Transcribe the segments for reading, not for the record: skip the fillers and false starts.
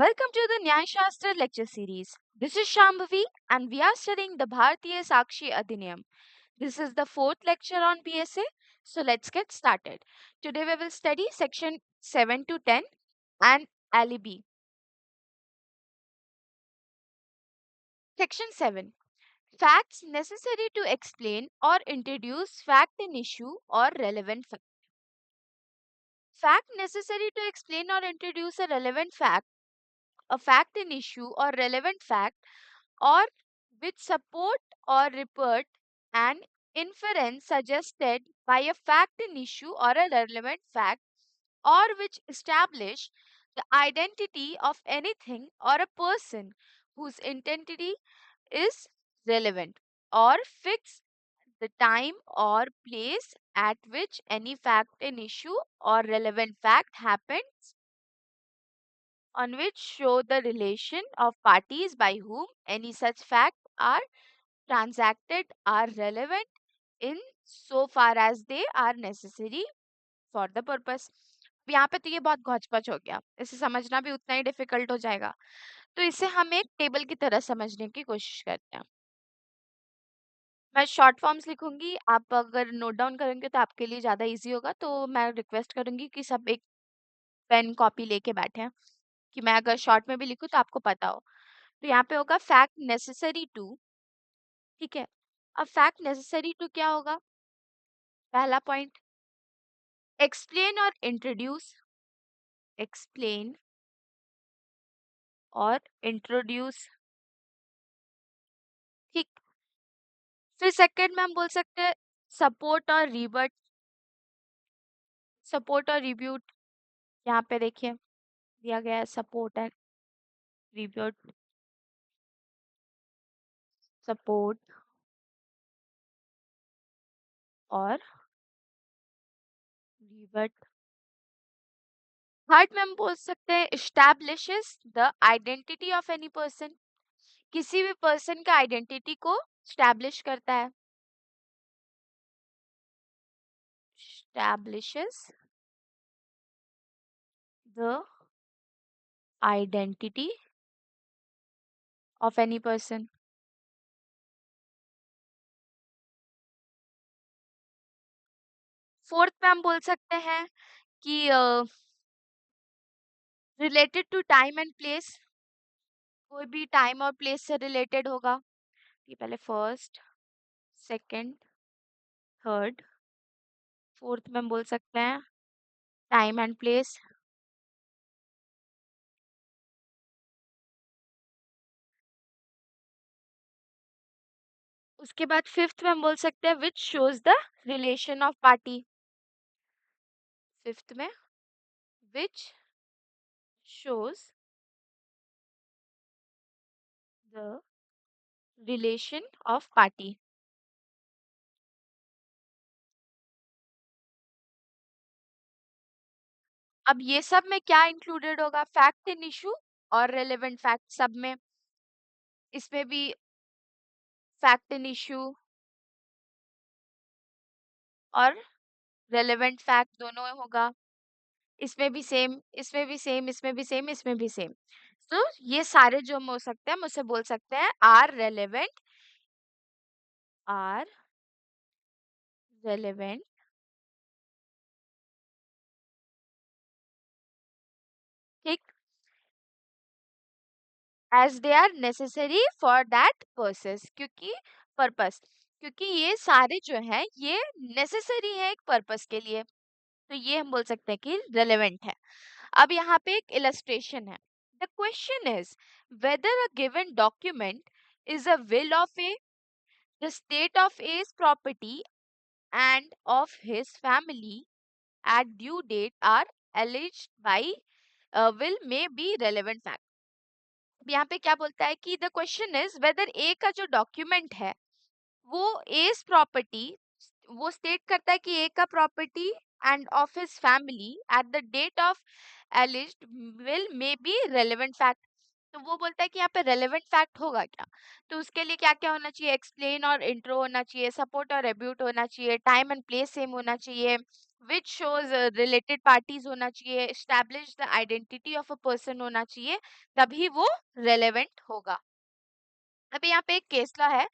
Welcome to the Nyaya Shastra lecture series. This is Shambhavi and we are studying the Bharatiya Sakshi Adhiniyam. This is the fourth lecture on BSA. So let's get started. Today we will study section 7 to 10 and alibi. Section 7. Facts necessary to explain or introduce fact in issue or relevant fact. Fact necessary to explain or introduce a relevant fact, a fact in issue or relevant fact, or which support or report an inference suggested by a fact in issue or a relevant fact, or which establish the identity of anything or a person whose identity is relevant, or fix the time or place at which any fact in issue or relevant fact happens, on which show the relation of parties by whom any such fact are transacted are relevant in so far as they are necessary for the purpose. यहाँ पे तो ये बहुत घोच-पच हो गया, इसे समझना भी उतना ही डिफिकल्ट हो जाएगा, तो इसे हम एक टेबल की तरह समझने की कोशिश करते हैं। मैं शॉर्ट फॉर्म्स लिखूंगी, आप अगर नोट डाउन करेंगे तो आपके लिए ज़्यादा इजी होगा, तो मैं रिक्वेस्ट करूंगी कि सब एक पेन कॉपी लेके बैठे कि मैं अगर शॉर्ट में भी लिखूं तो आपको पता हो। तो यहाँ पे होगा फैक्ट नेसेसरी टू, ठीक है। अब फैक्ट नेसेसरी टू क्या होगा? पहला पॉइंट, एक्सप्लेन और इंट्रोड्यूस, एक्सप्लेन और इंट्रोड्यूस, ठीक। फिर सेकंड में हम बोल सकते हैं सपोर्ट और रिबट, सपोर्ट और रिब्यूट। यहाँ पे देखिए दिया गया है सपोर्ट एंड रिब्यूट, सपोर्ट और रिबट। थर्ड में हम बोल सकते हैं establishes the identity of any person, किसी भी पर्सन का आइडेंटिटी को स्टैब्लिश करता है, establishes the identity of any person. Fourth में हम बोल सकते हैं कि related to time and place, कोई भी टाइम और प्लेस से रिलेटेड होगा। ये पहले फर्स्ट, सेकंड, थर्ड, फोर्थ में हम बोल सकते हैं टाइम एंड प्लेस। उसके बाद फिफ्थ में हम बोल सकते हैं which shows the relation of party, fifth में which shows the relation of party. अब ये सब में क्या इंक्लूडेड होगा? फैक्ट इन इशू और रेलेवेंट फैक्ट, सब में, इसमें भी फैक्ट इन इशू और रेलेवेंट फैक्ट दोनों होगा, इसमें भी सेम, इसमें भी सेम, इसमें भी सेम, इसमें भी सेम। तो ये सारे जो हम हो सकते हैं हम उसे बोल सकते हैं आर रेलेवेंट, आर रेलेवेंट, ठीक, as they are necessary for that purpose, क्योंकि ये सारे जो है ये नेसेसरी है एक पर्पस के लिए, तो ये हम बोल सकते हैं कि रेलेवेंट है। अब यहाँ पे एक इलस्ट्रेशन है। The question is whether a given document is a will of A, the state of A's property and of his family at due date are alleged by will may be relevant fact। यहाँ पे क्या बोलता है कि the question is weather ए का जो document है वो ए's प्रॉपर्टी, वो स्टेट करता है कि ए का property and of his family at the date of alleged will may be relevant fact. तो वो बोलता है कि यहाँ पे रेलेवेंट फैक्ट होगा क्या, तो उसके लिए क्या क्या होना चाहिए? एक्सप्लेन और इंट्रो होना चाहिए, सपोर्ट और रिब्यूट होना चाहिए, टाइम एंड प्लेस सेम होना चाहिए, which shows related parties होना चाहिए, establish the identity of a person होना चाहिए, तभी वो relevant होगा. अभी यहाँ पे एक केसला है,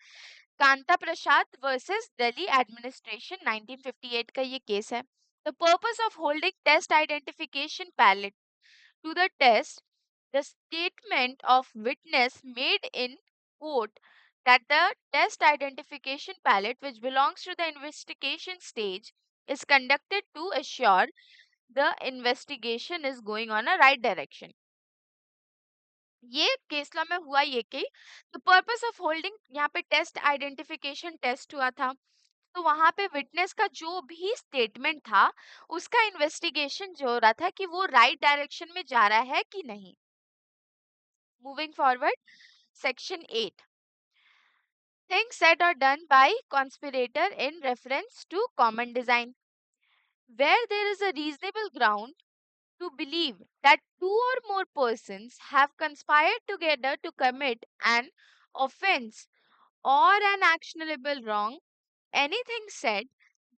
कांता प्रसाद वर्सेस दिल्ली एडमिनिस्ट्रेशन 1958 का ये केस है. The purpose of holding test identification ballot to the test, the statement of witness made in court that the test identification ballot, which belongs to the investigation stage, is conducted to assure the investigation is going on a right direction. ये केसला में हुआ ये कि the purpose of holding, यहाँ पे test identification test हुआ था, तो वहां पे विटनेस का जो भी स्टेटमेंट था उसका इन्वेस्टिगेशन जो हो रहा था कि वो राइट डायरेक्शन में जा रहा है कि नहीं. Moving forward, section 8, things said or done by conspirator in reference to common design. Where there is a reasonable ground to believe that two or more persons have conspired together to commit an offense or an actionable wrong, anything said,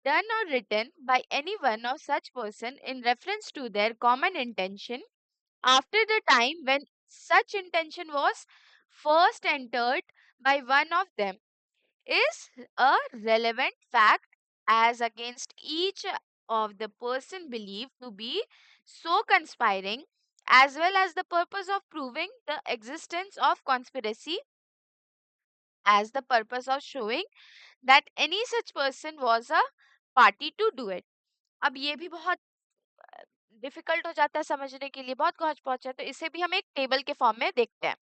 done or written by any one of such person in reference to their common intention after the time when such intention was first entered by one of them is a relevant fact as against each of the person believed to be so conspiring, as well as the purpose of proving the existence of conspiracy as the purpose of showing that any such person was a party to do it. अब ये भी बहुत difficult हो जाता है समझने के लिए, बहुत पहुंच पहुंच है, तो इसे भी हम एक टेबल के फॉर्म में देखते हैं.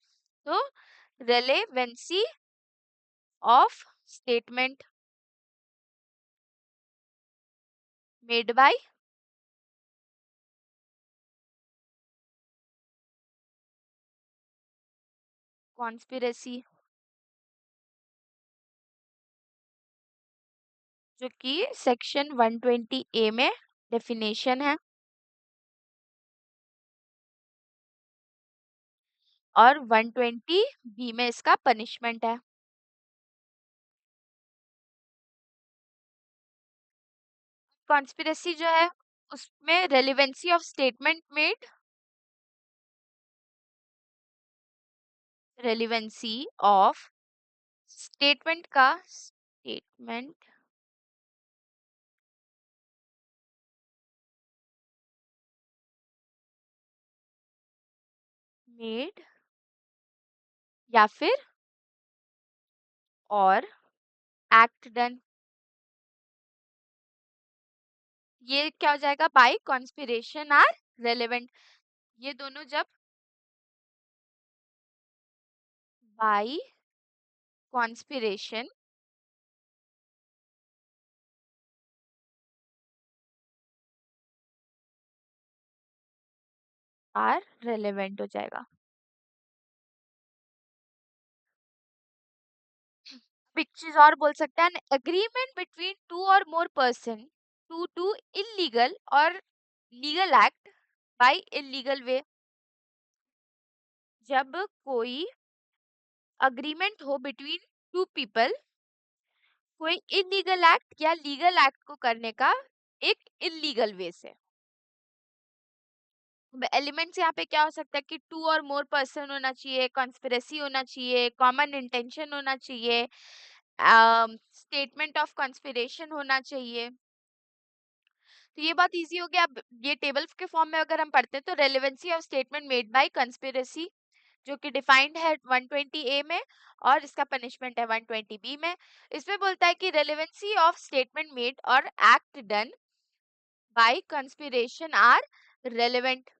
तो relevancy of statement made by conspiracy, जो कि सेक्शन 120 ए में डेफिनेशन है, और 120 बी में इसका पनिशमेंट है. कॉन्स्पिरेसी जो है उसमें relevancy of statement made, relevancy of statement का स्टेटमेंट मेड या फिर और एक्ट डन, ये क्या हो जाएगा, बाय कॉन्स्पिरेशन आर रेलेवेंट. ये दोनों जब बाय कॉन्स्पिरेशन आर रेलेवेंट हो जाएगा. एक चीज और बोल सकते हैं, एग्रीमेंट बिटवीन टू और more person to do illegal और legal act by illegal way. जब कोई अग्रीमेंट हो बिटवीन टू पीपल कोई इलीगल एक्ट या लीगल एक्ट को करने का एक इलीगल वे से. एलिमेंट्स यहाँ पे क्या हो सकता है कि टू और मोर पर्सन होना चाहिए, कॉन्स्पिरेसी होना चाहिए, कॉमन इंटेंशन होना चाहिए, स्टेटमेंट ऑफ कॉन्स्पिरेशन होना चाहिए. तो ये बहुत इजी हो गया. अब ये टेबल के फॉर्म में अगर हम पढ़ते हैं तो relevancy of statement made by conspiracy, जो कि डिफाइंड है 120 ए में, और इसका पनिशमेंट है 120 बी में. इसमें बोलता है कि रेलेवेंसी ऑफ स्टेटमेंट मेड और act done by conspirator are relevant.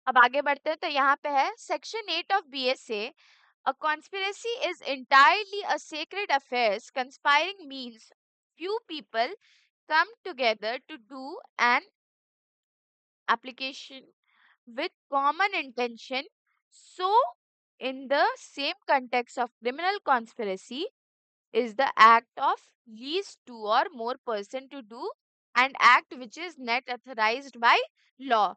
अब आगे बढ़ते हैं तो यहाँ पे है section 8 of BSA, a conspiracy is entirely a sacred affair. Conspiring means few people come together to do an application with common intention. So, in the same context of criminal conspiracy, is the act of least two or more person to do an act which is not authorized by law.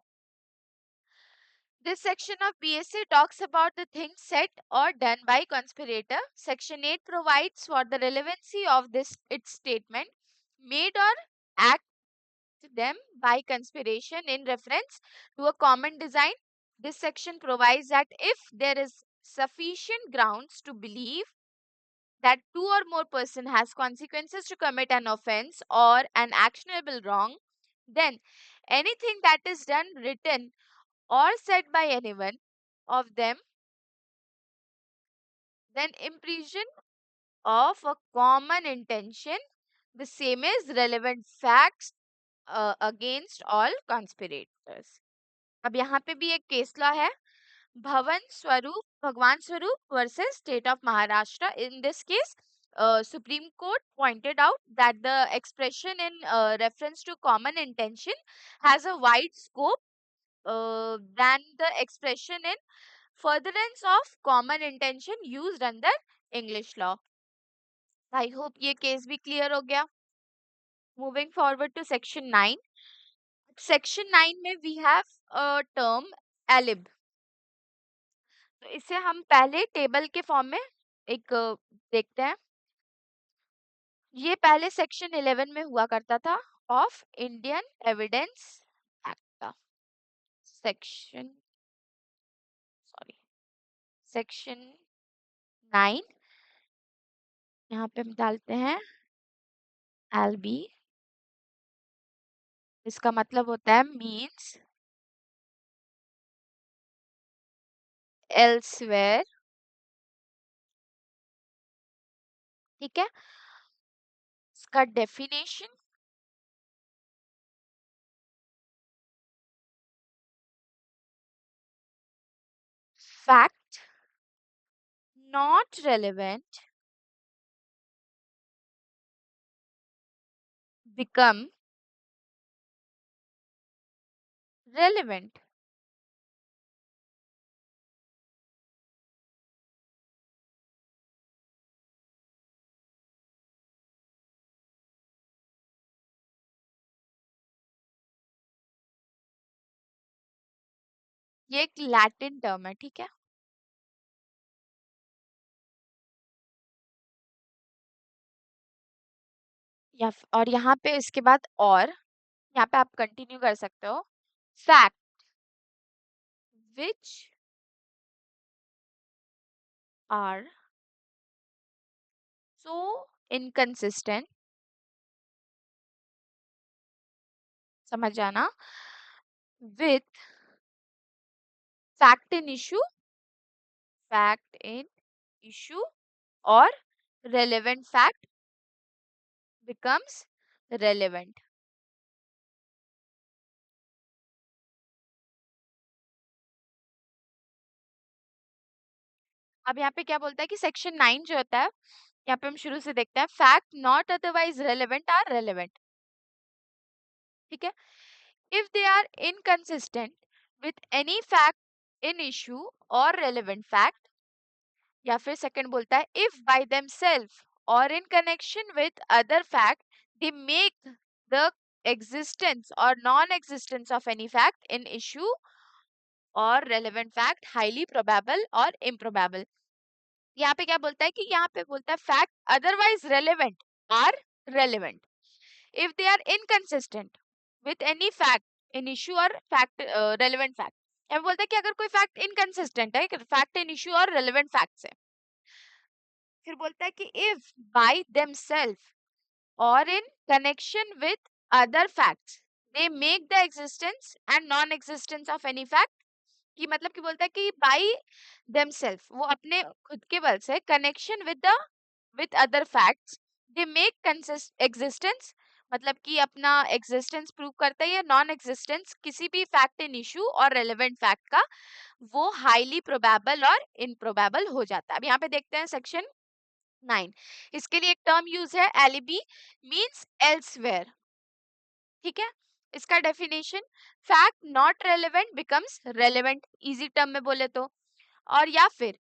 This section of BSA talks about the things said or done by conspirator. Section 8 provides for the relevancy of this its statement made or act them by conspiration in reference to a common design. This section provides that if there is sufficient grounds to believe that two or more person has consequences to commit an offense or an actionable wrong, then anything that is done, written, or said by anyone of them, then imprison of a common intention, the same as relevant facts against all conspirators. अब यहाँ पे भी एक case law है, भगवान स्वरूप versus state of Maharashtra. In this case, Supreme Court pointed out that the expression in reference to common intention has a wide scope than the expression in furtherance of common intention used under English law. I hope ये case भी clear हो गया. Moving forward to section 9. Section 9 में we have a term alib. तो इसे हम पहले table के फॉर्म में एक देखते हैं. ये पहले सेक्शन 11 में हुआ करता था ऑफ इंडियन एविडेंस एक्ट का. सेक्शन 9, यहाँ पे हम डालते हैं एलबी. इसका मतलब होता है मीन्स एल्सवेयर. ठीक है. इसका definition, fact not relevant become relevant. ये एक लैटिन टर्म है. ठीक है. और यहाँ पे इसके बाद और यहाँ पे आप कंटिन्यू कर सकते हो. Fact which are so inconsistent, समझ जाना, with fact in issue or relevant fact becomes relevant. अब यहाँ पे क्या बोलता है कि सेक्शन 9 जो होता है, यहाँ पे हम शुरू से देखते हैं. Fact not otherwise relevant are relevant. ठीक है. If they are inconsistent with any fact in issue और रेलेवेंट फैक्ट. या फिर सेकंड बोलता है इफ बाय देमसेल्फ और in connection with other fact they make the existence or non-existence of any fact in issue or relevant fact highly probable or improbable. यहाँ पे क्या बोलता है कि यहाँ पे बोलता है fact otherwise relevant are relevant if they are inconsistent with any fact in issue or fact relevant fact. यहाँ पे बोलता है कि अगर कोई fact inconsistent है fact in issue और relevant fact से. फिर बोलता है कि if by themselves or in connection with other facts they make the existence and non-existence of any fact. कि मतलब कि बोलता है कि by themselves वो अपने खुद के बल से connection with other facts they make existence, मतलब कि अपना existence prove करता है या non-existence किसी भी fact in issue और relevant fact का, वो highly probable और improbable हो जाता है. अब यहाँ पे देखते हैं सेक्शन 9. इसके लिए एक टर्म यूज है एलिबी, मींस एल्सवेयर. ठीक है. इसका definition fact not relevant becomes relevant, easy term में बोले तो. और या फिर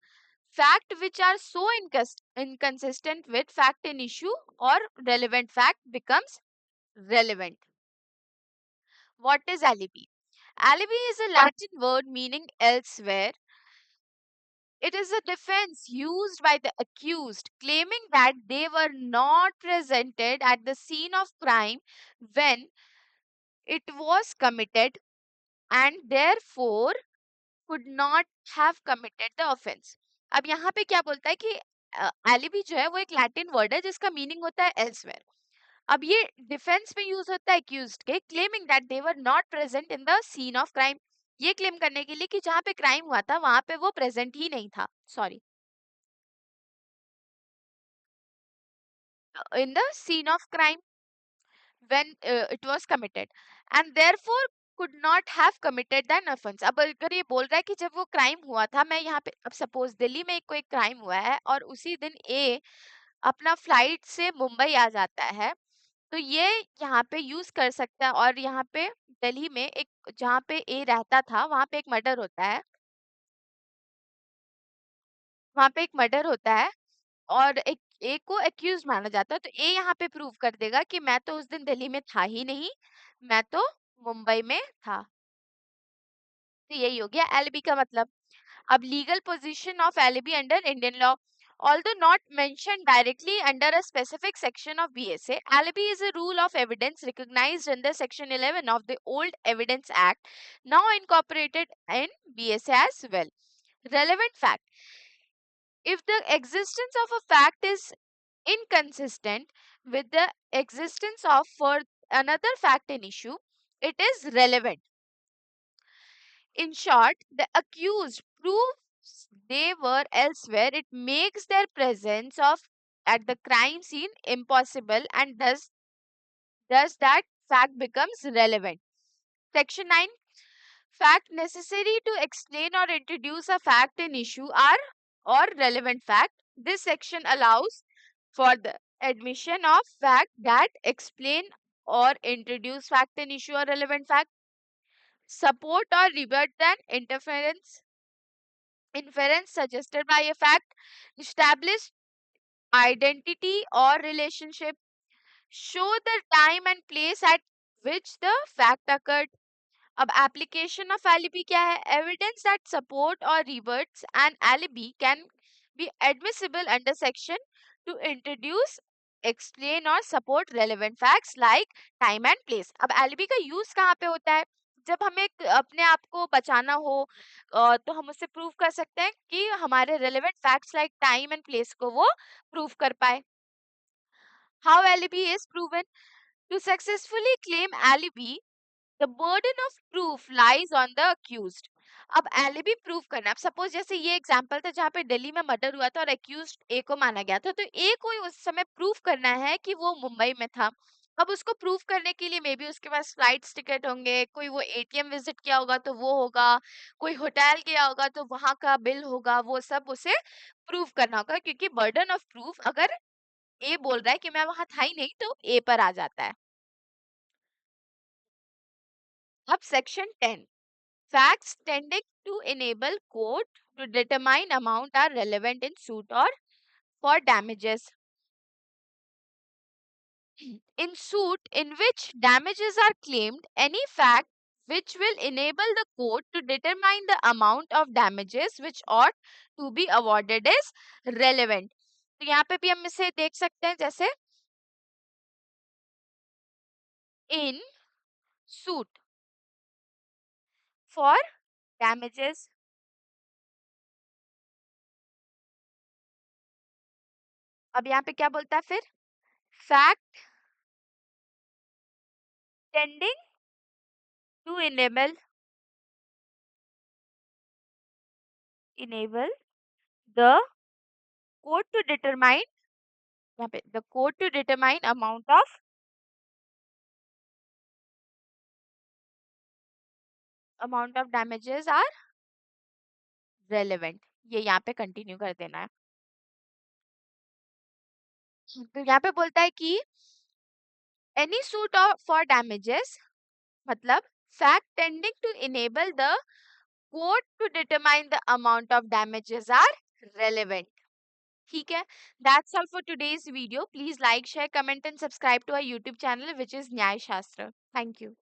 fact which are so inconsistent with fact in issue और relevant fact becomes relevant. What is alibi? Alibi is a Latin word meaning elsewhere. It is a defense used by the accused claiming that they were not presented at the scene of crime when it was committed and therefore could not have committed the offense. अब यहाँ पे क्या बोलता है कि alibi जो है वो एक लैटिन वर्ड है जिसका मीनिंग होता है elsewhere. अब ये डिफेंस में यूज होता है एक्यूज्ड के claiming that they were not present in the scene of crime. ये क्लेम करने के लिए कि जहाँ पे क्राइम हुआ था वहां पे वो प्रेजेंट ही नहीं था. Sorry, in the scene of crime when it was committed and therefore could not have committed an offense. अब अगर ये बोल रहा है कि जब वो क्राइम हुआ था, मैं यहाँ पे अब सपोज दिल्ली में कोई क्राइम हुआ है और उसी दिन ए अपना फ्लाइट से मुंबई आ जाता है, तो ये यहाँ पे यूज कर सकता है. और यहाँ पे दिल्ली में एक जहाँ पे ए रहता था वहां पे एक मर्डर होता है, वहां पे एक मर्डर होता है और एक ए को एक्यूज माना जाता है. तो ए यहाँ पे प्रूव कर देगा कि मैं तो उस दिन दिल्ली में था ही नहीं, मैं तो मुंबई में था. तो यही हो गया एलिबी का मतलब. अब legal position of alibi under Indian law. Although not mentioned directly under a specific section of BSA, alibi is a rule of evidence recognized under Section 11 of the Old Evidence Act, now incorporated in BSA as well. Relevant fact. If the existence of a fact is inconsistent with the existence of for another fact in issue, it is relevant. In short, the accused proves they were elsewhere. It makes their presence of at the crime scene impossible and thus that fact becomes relevant. Section 9. Fact necessary to explain or introduce a fact in issue are or relevant fact. This section allows for the admission of fact that explain or introduce fact in issue or relevant fact, support or rebut an inference suggested by a fact, establish identity or relationship, show the time and place at which the fact occurred. अब application of alibi क्या है? Evidence that support or rebuts an alibi can be admissible under section to introduce, explain or support relevant facts like time and place. अब alibi का use कहाँ पे होता है? जब हमें अपने आप को बचाना हो तो हम उससे प्रूव कर सकते हैं कि हमारे relevant facts like time and place को वो प्रूव कर पाए. How alibi is proven? To successfully claim alibi, the burden of proof lies on the accused. अब एलिबी प्रूव करना, अब सपोज जैसे ये एग्जांपल था जहाँ पे दिल्ली में मर्डर हुआ था और एक्यूज्ड ए को माना गया था, तो ए को उस समय प्रूव करना है कि वो मुंबई में था. अब उसको प्रूव करने के लिए मे बी उसके पास फ्लाइट्स टिकट होंगे, कोई वो एटीएम विजिट किया होगा तो वो होगा, कोई होटल गया होगा तो वहां का बिल होगा, वो सब उसे प्रूव करना होगा क्योंकि बर्डन ऑफ प्रूफ अगर ए बोल रहा है कि मैं वहां था ही नहीं तो ए पर आ जाता है. अब section 10. Facts tending to enable court to determine amount are relevant in suit or for damages. In suit in which damages are claimed, any fact which will enable the court to determine the amount of damages which ought to be awarded is relevant. तो यहाँ पे भी हम इसे देख सकते हैं जैसे in suit for damages. अब यहाँ पे क्या बोलता है फिर? Fact tending to enable the court to determine, यहाँ पे the court to determine amount of damages are relevant. ये यहाँ पे कंटिन्यू कर देना है. तो यहाँ पे बोलता है कि any suit for damages मतलब fact tending to enable the court to determine the amount of damages are relevant. ठीक है. That's all for today's video. Please like, share, comment and subscribe to our YouTube channel which is Nyay Shastra. Thank you.